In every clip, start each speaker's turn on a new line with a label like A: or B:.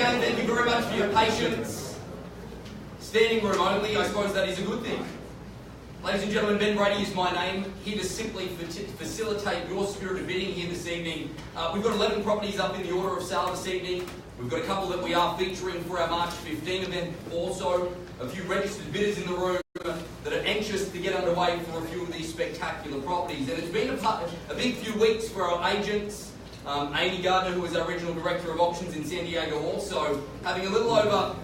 A: again, thank you very much for your patience. Standing room only, I suppose that is a good thing. Ladies and gentlemen, Ben Brady is my name, here to simply facilitate your spirited bidding here this evening. We've got 11 properties up in the order of sale this evening. We've got a couple that we are featuring for our March 15 event. Also, a few registered bidders in the room that are anxious to get underway for a few of these spectacular properties. And it's been a big few weeks for our agents. Amy Gardner, who is our Regional Director of Auctions in San Diego, also having a little over,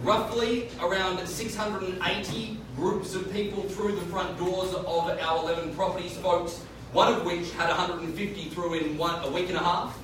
A: roughly around 680 groups of people through the front doors of our 11 properties, folks, one of which had 150 through in a week and a half.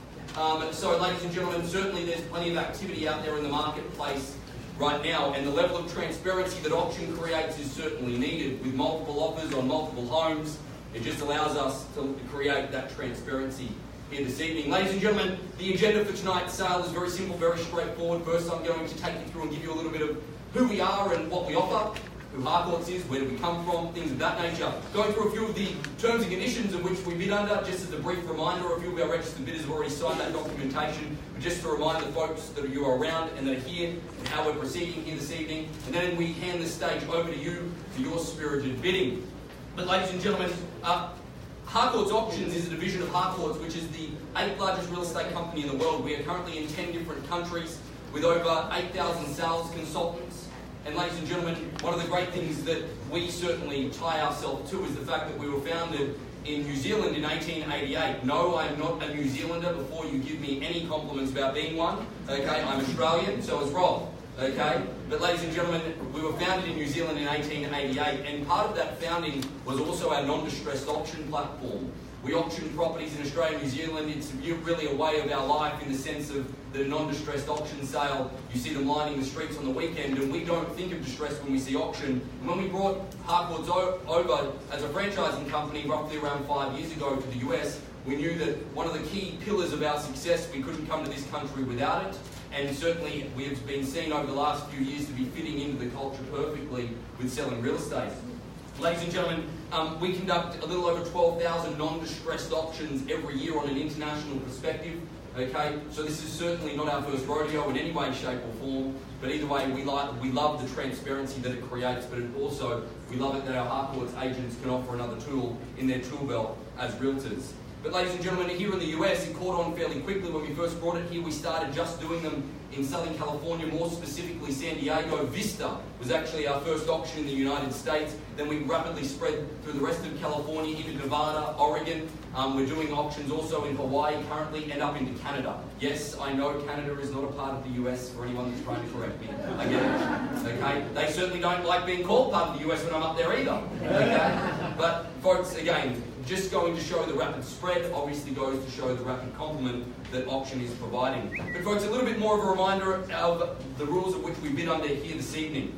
A: So, ladies and gentlemen, certainly there's plenty of activity out there in the marketplace right now, and the level of transparency that auction creates is certainly needed. With multiple offers on multiple homes, it just allows us to create that transparency here this evening. Ladies and gentlemen, the agenda for tonight's sale is very simple, very straightforward. First, I'm going to take you through and give you a little bit of who we are and what we offer, who Harcourts is, where do we come from, things of that nature. Going through a few of the terms and conditions in which we bid under, just as a brief reminder, a few of our registered bidders have already signed that documentation, but just to remind the folks that you are around and that are here and how we're proceeding here this evening. And then we hand the stage over to you for your spirited bidding. But ladies and gentlemen, Harcourts Auctions is a division of Harcourts, which is the 8th largest real estate company in the world. We are currently in 10 different countries with over 8,000 sales consultants. And ladies and gentlemen, one of the great things that we certainly tie ourselves to is the fact that we were founded in New Zealand in 1888. No, I am not a New Zealander before you give me any compliments about being one. Okay, I'm Australian, so is Rob. Okay, but ladies and gentlemen, we were founded in New Zealand in 1888, and part of that founding was also our non-distressed auction platform. We auction properties in Australia and New Zealand. It's really a way of our life in the sense of the non-distressed auction sale. You see them lining the streets on the weekend, and we don't think of distress when we see auction. And when we brought Harcourts over as a franchising company roughly around 5 years ago to the US, we knew that one of the key pillars of our success, we couldn't come to this country without it. And certainly we have been seen over the last few years to be fitting into the culture perfectly with selling real estate. Ladies and gentlemen, we conduct a little over 12,000 non-distressed auctions every year on an international perspective. Okay, so this is certainly not our first rodeo in any way, shape or form, but either way we love the transparency that it creates, but we love it that our Harcourts agents can offer another tool in their tool belt as realtors. But ladies and gentlemen, here in the US, it caught on fairly quickly. When we first brought it here, we started just doing them in Southern California, more specifically San Diego. Vista was actually our first auction in the United States. Then we rapidly spread through the rest of California, into Nevada, Oregon. We're doing auctions also in Hawaii currently, and up into Canada. Yes, I know Canada is not a part of the US, for anyone that's trying to correct me. I get it. Okay? They certainly don't like being called part of the US when I'm up there either. Okay? But folks, again, just going to show the rapid spread obviously goes to show the rapid complement that auction is providing. But folks, a little bit more of a reminder of the rules of which we bid under here this evening.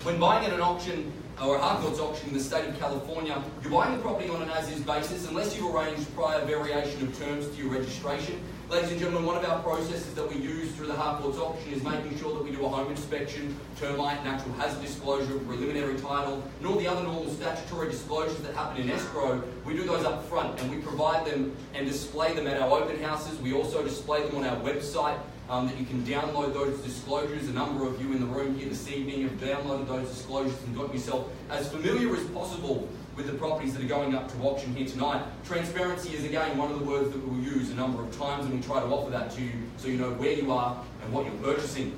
A: When buying at an auction, or a Harcourts auction in the state of California, you're buying the property on an as-is basis unless you've arranged prior variation of terms to your registration. Ladies and gentlemen, one of our processes that we use through the Harcourts auction is making sure that we do a home inspection, termite, natural hazard disclosure, preliminary title, and all the other normal statutory disclosures that happen in escrow. We do those up front, and we provide them and display them at our open houses. We also display them on our website, that you can download those disclosures. A number of you in the room here this evening have downloaded those disclosures and got yourself as familiar as possible with the properties that are going up to auction here tonight. Transparency is again one of the words that we'll use a number of times, and we try to offer that to you so you know where you are and what you're purchasing.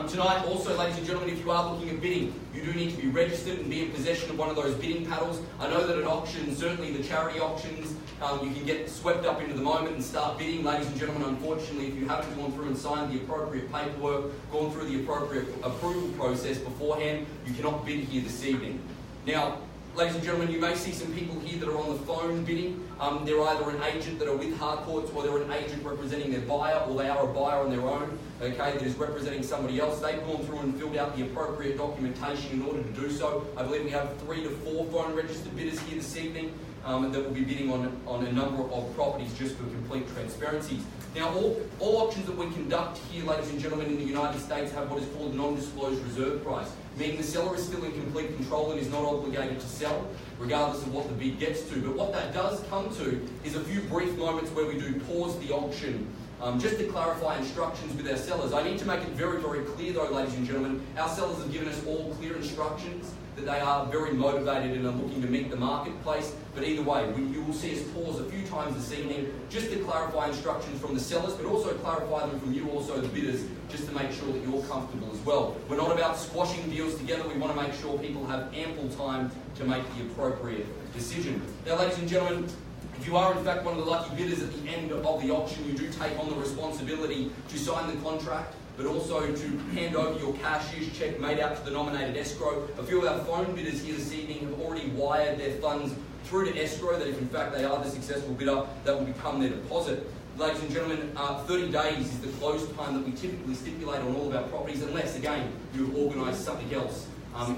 A: Tonight also, ladies and gentlemen, if you are looking at bidding, you do need to be registered and be in possession of one of those bidding paddles. I know that at auctions, certainly the charity auctions, you can get swept up into the moment and start bidding. Ladies and gentlemen, unfortunately, if you haven't gone through and signed the appropriate paperwork, gone through the appropriate approval process beforehand, you cannot bid here this evening. Now, ladies and gentlemen, you may see some people here that are on the phone bidding. They're either an agent that are with Harcourts, or they're an agent representing their buyer, or they are a buyer on their own, okay, that is representing somebody else. They've gone through and filled out the appropriate documentation in order to do so. I believe we have 3 to 4 phone registered bidders here this evening that will be bidding on a number of properties just for complete transparency. Now, all auctions that we conduct here, ladies and gentlemen, in the United States have what is called a non-disclosed reserve price, meaning the seller is still in complete control and is not obligated to sell, regardless of what the bid gets to. But what that does come to is a few brief moments where we do pause the auction Just to clarify instructions with our sellers, I need to make it very, very clear though, ladies and gentlemen, our sellers have given us all clear instructions that they are very motivated and are looking to meet the marketplace. But either way, you will see us pause a few times this evening just to clarify instructions from the sellers, but also clarify them from you, also the bidders, just to make sure that you're comfortable as well. We're not about squashing deals together. We want to make sure people have ample time to make the appropriate decision. Now, ladies and gentlemen, if you are in fact one of the lucky bidders at the end of the auction, you do take on the responsibility to sign the contract, but also to hand over your cashier's cheque made out to the nominated escrow. A few of our phone bidders here this evening have already wired their funds through to escrow, that if in fact they are the successful bidder, that will become their deposit. Ladies and gentlemen, 30 days is the close time that we typically stipulate on all of our properties, unless, again, you've organised something else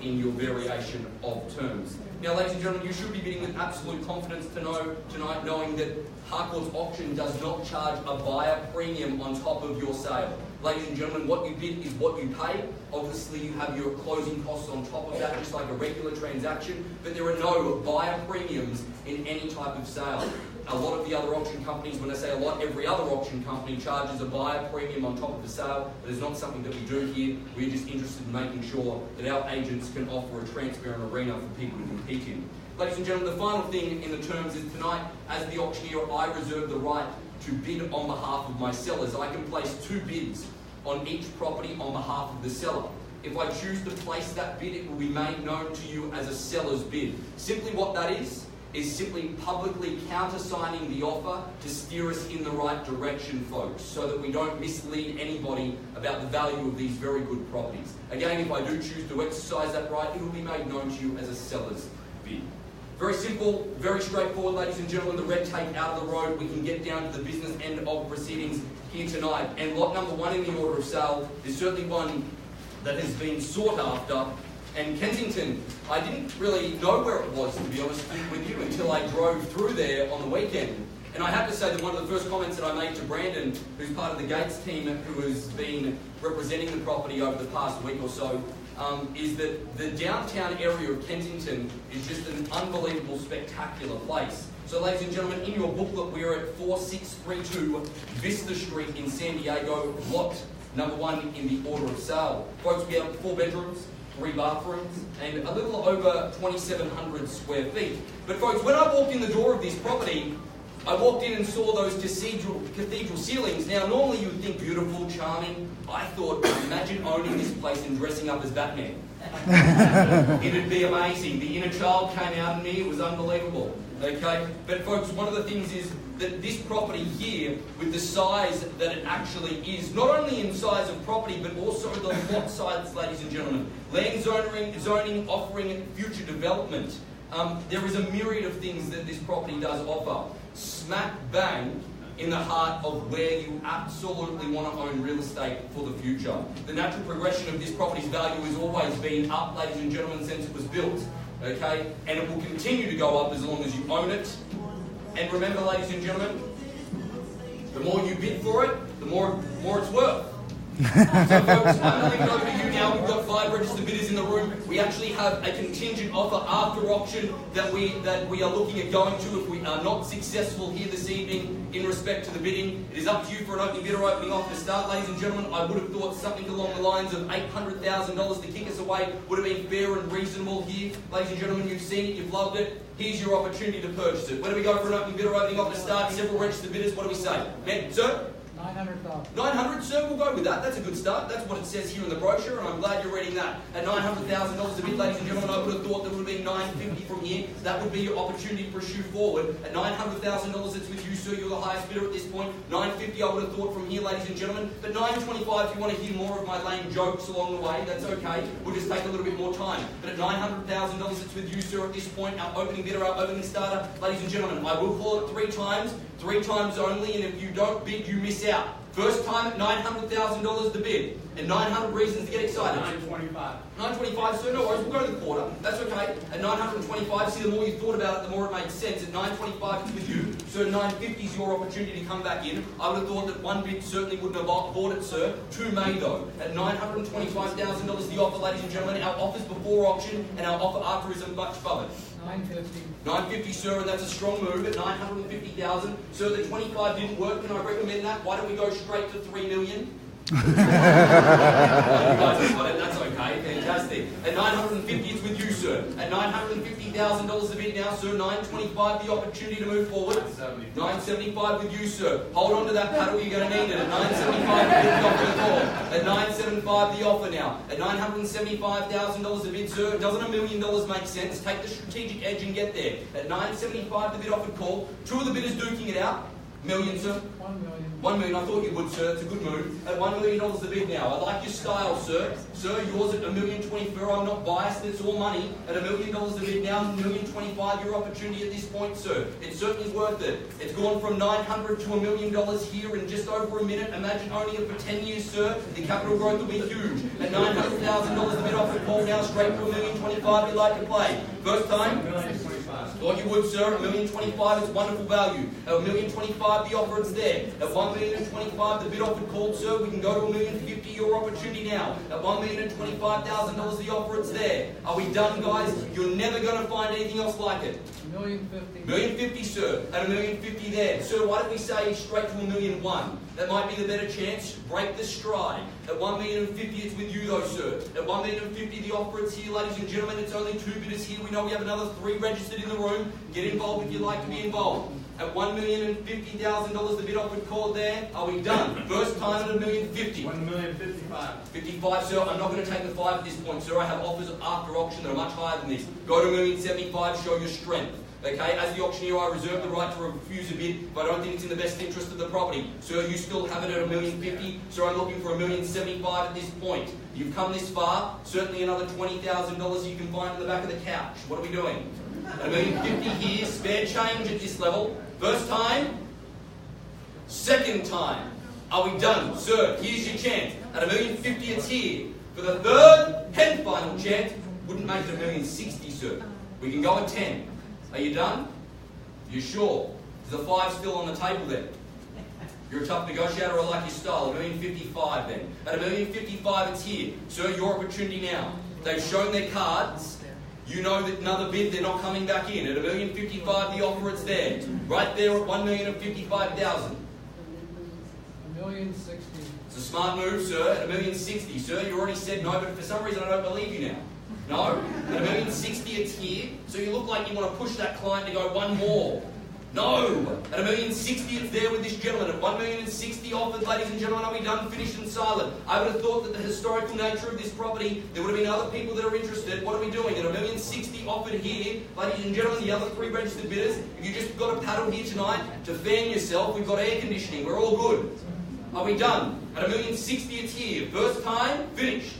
A: in your variation of terms. Now, ladies and gentlemen, you should be bidding with absolute confidence tonight, knowing that Harcourt's auction does not charge a buyer premium on top of your sale. Ladies and gentlemen, what you bid is what you pay. Obviously, you have your closing costs on top of that, just like a regular transaction, but there are no buyer premiums in any type of sale. A lot of the other auction companies, when I say a lot, every other auction company charges a buyer premium on top of the sale. But it's not something that we do here. We're just interested in making sure that our agents can offer a transparent arena for people to compete in. Ladies and gentlemen, the final thing in the terms is tonight, as the auctioneer, I reserve the right to bid on behalf of my sellers. I can place 2 bids on each property on behalf of the seller. If I choose to place that bid, it will be made known to you as a seller's bid. Simply what that is simply publicly countersigning the offer to steer us in the right direction, folks, so that we don't mislead anybody about the value of these very good properties. Again, if I do choose to exercise that right, it will be made known to you as a seller's bid. Very simple, very straightforward, ladies and gentlemen. The red tape out of the road. We can get down to the business end of proceedings here tonight. And lot number 1 in the order of sale is certainly one that has been sought after. And Kensington, I didn't really know where it was, to be honest with you, until I drove through there on the weekend. And I have to say that one of the first comments that I made to Brandon, who's part of the Gates team, who has been representing the property over the past week or so, is that the downtown area of Kensington is just an unbelievable, spectacular place. So, ladies and gentlemen, in your booklet, we are at 4632 Vista Street in San Diego, lot number 1 in the order of sale. Folks, we have 4 bedrooms, 3 bathrooms, and a little over 2,700 square feet. But folks, when I walked in the door of this property, I walked in and saw those cathedral ceilings. Now, normally you would think beautiful, charming. I thought, imagine owning this place and dressing up as Batman. It'd be amazing. The inner child came out in me. It was unbelievable. Okay? But folks, one of the things is that this property here, with the size that it actually is, not only in size of property, but also the lot size, ladies and gentlemen. Land zoning offering future development. There is a myriad of things that this property does offer. Smack bang in the heart of where you absolutely want to own real estate for the future. The natural progression of this property's value has always been up, ladies and gentlemen, since it was built. Okay? And it will continue to go up as long as you own it. And remember, ladies and gentlemen, the more you bid for it, the more it's worth. So folks, I'm going to leave it over to you now. We've got 5 registered bidders in the room. We actually have a contingent offer after auction that we are looking at going to if we are not successful here this evening in respect to the bidding. It is up to you for an opening bidder opening off to start, ladies and gentlemen. I would have thought something along the lines of $800,000 to kick us away would have been fair and reasonable here. Ladies and gentlemen, you've seen it, you've loved it. Here's your opportunity to purchase it. Where do we go for an opening bidder opening off to start? Several registered bidders. What do we say? Men, sir?
B: 900,000.
A: 900, sir, we'll go with that. That's a good start. That's what it says here in the brochure, and I'm glad you're reading that. At $900,000 a bid, ladies and gentlemen, I would have thought there would have been $950 from here. That would be your opportunity to pursue forward. At $900,000, it's with you, sir. You're the highest bidder at this point. $950, I would have thought from here, ladies and gentlemen. But $925, if you want to hear more of my lame jokes along the way, that's okay. We'll just take a little bit more time. But at $900,000, it's with you, sir, at this point. Our opening bidder, our opening starter. Ladies and gentlemen, I will call it 3 times only, and if you don't bid, you miss out. First time at $900,000 the bid. And 900 reasons to get excited.
B: 925.
A: 925, sir, no worries, we'll go to the quarter. That's okay. At 925, see, the more you thought about it, the more it makes sense. At 925, it's with you. Sir, 950 is your opportunity to come back in. I would have thought that one bid certainly wouldn't have bought it, sir. 2 may, though. At $925,000 the offer, ladies and gentlemen. Our offers before auction and our offer after is much above it.
C: 950.
A: 950, sir, and that's a strong move at 950,000. Sir, the 25 didn't work. Can I recommend that? Why don't we go straight to 3 million? You guys have got it. That's okay. Fantastic. At 950, it's with you, sir. At $950,000 a bid now, sir. 925, the opportunity to move forward. 975 with you, sir. Hold on to that paddle. You're going to need it. At 975, the offer the call. At 975, the offer now. At $975,000 a bid, sir. Doesn't $1 million make sense? Take the strategic edge and get there. At 975, the bid offer call. 2 of the bidders duking it out. Million, sir.
C: 1 million.
A: 1 million, I thought you would, sir. It's a good move. At $1 million the bid now. I like your style, sir. Sir, yours at $1,024,000. I'm not biased. It's all money. At $1 million the bid now. $1,025,000 your opportunity at this point, sir. It certainly is worth it. It's gone from $900 to $1 million here in just over a minute. Imagine owning it for 10 years, sir. The capital growth will be huge. At $900,000 the bid offer call now straight to $1,025,000 you'd like to play. First time? Thought you would, sir. $1,025,000 is wonderful value. At $1,025,000 the offer, it's there. At $1,025,000 the bid offer called, sir. We can go to $1,050,000 your opportunity now. At $1,025,000 the offer, it's there. Are we done, guys? You're never going to find anything else like it.
C: $1,050,000.
A: $1,050,000, sir. At $1,050,000 there. Sir, why don't we say straight to $1,001,000? That might be the better chance. Break the stride. At $1,050,000, it's with you though, sir. At $1,050,000, the offer, it's here, ladies and gentlemen. It's only 2 bidders here. We know we have another 3 registered in the room. Get involved if you'd like to be involved. At $1,050,000 the bid offer called there. Are we done? First time at $1,050,000.
B: $1,055,000.
A: 55, sir. I'm not going to take the 5 at this point, sir. I have offers after auction that are much higher than this. Go to $1,075,000, show your strength. Okay, as the auctioneer, I reserve the right to refuse a bid if I don't think it's in the best interest of the property. Sir, you still have it at $1,050,000. Sir, I'm looking for $1,075,000 at this point. You've come this far. Certainly another $20,000 you can find on the back of the couch. What are we doing? At $1,050,000 here, spare change at this level. First time. Second time. Are we done? Sir, here's your chance. At $1,050,000, it's here. For the third and final chance, wouldn't make it $1,060,000, sir. We can go at 10. Are you done? You sure? There's a 5 still on the table then. You're a tough negotiator, I like your style. $1,055,000 then. At $1,055,000, it's here. Sir, your opportunity now. They've shown their cards. You know that another bid, they're not coming back in. At $1,055,000, the offer, it's there. Right there at $1,055,000.
C: $1,060,000.
A: It's a smart move, sir. At $1,060,000, sir, you already said no, but for some reason I don't believe you now. No? At $1,060,000, it's here. So you look like you want to push that client to go one more. No! At $1,060,000, it's there with this gentleman. At $1,060,000 offered, ladies and gentlemen, are we done, finished and silent? I would have thought that the historical nature of this property, there would have been other people that are interested. What are we doing? At $1,060,000 offered here, ladies and gentlemen, the other 3 registered bidders, if you just got a paddle here tonight to fan yourself, we've got air conditioning, we're all good. Are we done? At $1,060,000, it's here. First time, finished.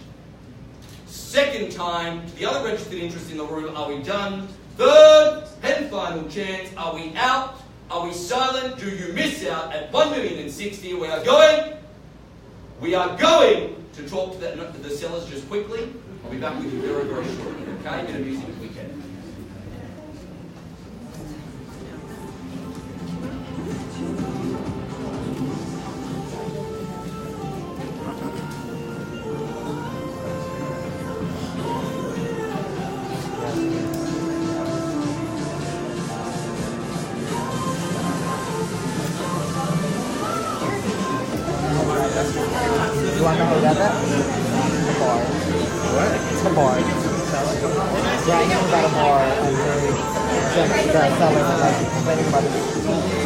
A: Second time, the other registered interest in the room, are we done? Third and final chance, are we out? Are we silent? Do you miss out at $1,060,000? We are going to talk to the sellers just quickly. I'll be back with you very, very shortly. Okay? Bit of music if we can.
D: You want to know how we got that? The bar. What? It's the bar. Yeah, I know about a bar. The seller was like complaining about it.